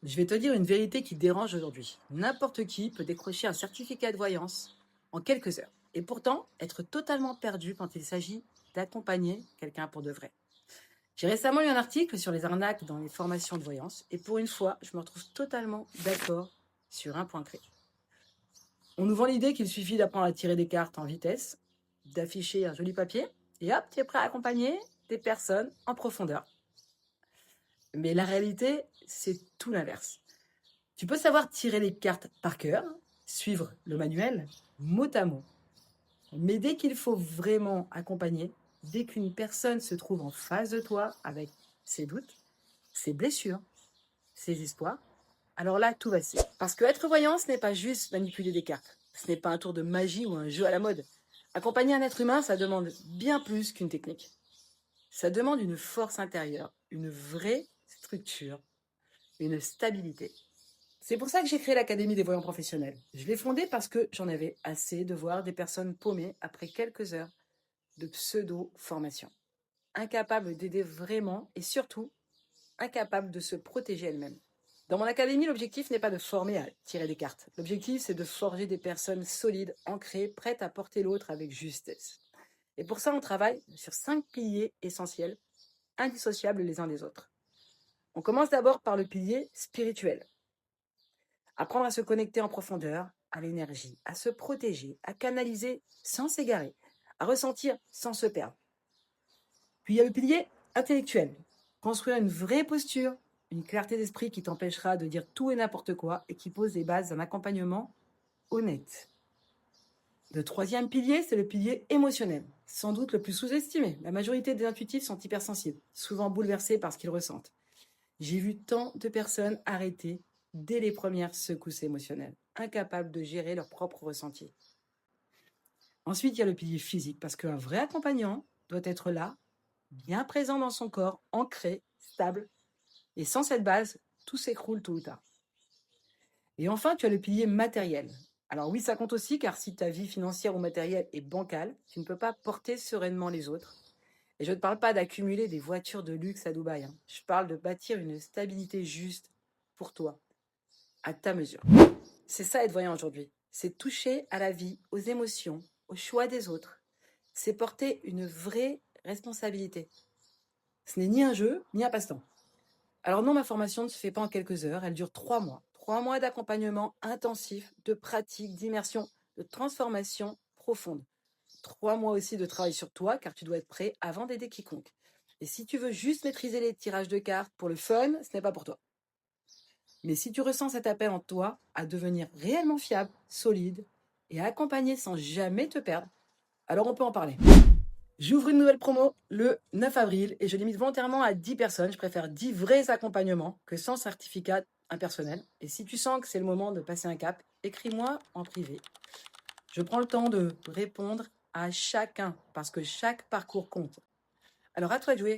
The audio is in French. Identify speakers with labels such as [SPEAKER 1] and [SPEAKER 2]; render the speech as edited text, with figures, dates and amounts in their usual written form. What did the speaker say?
[SPEAKER 1] Je vais te dire une vérité qui dérange aujourd'hui. N'importe qui peut décrocher un certificat de voyance en quelques heures. Et pourtant, être totalement perdu quand il s'agit d'accompagner quelqu'un pour de vrai. J'ai récemment lu un article sur les arnaques dans les formations de voyance et pour une fois, je me retrouve totalement d'accord sur un point clé. On nous vend l'idée qu'il suffit d'apprendre à tirer des cartes en vitesse, d'afficher un joli papier et hop, tu es prêt à accompagner des personnes en profondeur. Mais la réalité, c'est tout l'inverse. Tu peux savoir tirer les cartes par cœur, suivre le manuel mot à mot. Mais dès qu'il faut vraiment accompagner, dès qu'une personne se trouve en face de toi avec ses doutes, ses blessures, ses espoirs, alors là, tout va se. Parce que être voyant, ce n'est pas juste manipuler des cartes. Ce n'est pas un tour de magie ou un jeu à la mode. Accompagner un être humain, ça demande bien plus qu'une technique. Ça demande une force intérieure, une vraie structure, une stabilité. C'est pour ça que j'ai créé l'Académie des voyants professionnels. Je l'ai fondée parce que j'en avais assez de voir des personnes paumées après quelques heures de pseudo-formation. Incapables d'aider vraiment et surtout incapables de se protéger elles-mêmes. Dans mon académie, l'objectif n'est pas de former à tirer des cartes. L'objectif, c'est de forger des personnes solides, ancrées, prêtes à porter l'autre avec justesse. Et pour ça, on travaille sur 5 piliers essentiels, indissociables les uns des autres. On commence d'abord par le pilier spirituel. Apprendre à se connecter en profondeur, à l'énergie, à se protéger, à canaliser sans s'égarer, à ressentir sans se perdre. Puis il y a le pilier intellectuel. Construire une vraie posture, une clarté d'esprit qui t'empêchera de dire tout et n'importe quoi et qui pose les bases d'un accompagnement honnête. Le troisième pilier, c'est le pilier émotionnel, sans doute le plus sous-estimé. La majorité des intuitifs sont hypersensibles, souvent bouleversés par ce qu'ils ressentent. J'ai vu tant de personnes arrêtées dès les premières secousses émotionnelles, incapables de gérer leurs propres ressentis. Ensuite, il y a le pilier physique, parce qu'un vrai accompagnant doit être là, bien présent dans son corps, ancré, stable, et sans cette base, tout s'écroule tôt ou tard. Et enfin, tu as le pilier matériel. Alors oui, ça compte aussi, car si ta vie financière ou matérielle est bancale, tu ne peux pas porter sereinement les autres. Et je ne parle pas d'accumuler des voitures de luxe à Dubaï. Je parle de bâtir une stabilité juste pour toi, à ta mesure. C'est ça être voyant aujourd'hui. C'est toucher à la vie, aux émotions, aux choix des autres. C'est porter une vraie responsabilité. Ce n'est ni un jeu, ni un passe-temps. Alors non, ma formation ne se fait pas en quelques heures, elle dure 3 mois. 3 mois d'accompagnement intensif, de pratique, d'immersion, de transformation profonde. 3 mois aussi de travail sur toi, car tu dois être prêt avant d'aider quiconque. Et si tu veux juste maîtriser les tirages de cartes pour le fun, ce n'est pas pour toi. Mais si tu ressens cet appel en toi à devenir réellement fiable, solide et accompagné sans jamais te perdre, alors on peut en parler. J'ouvre une nouvelle promo le 9 avril et je limite volontairement à 10 personnes. Je préfère 10 vrais accompagnements que sans certificat impersonnel. Et si tu sens que c'est le moment de passer un cap, écris-moi en privé. Je prends le temps de répondre à chacun parce que chaque parcours compte. Alors à toi de jouer.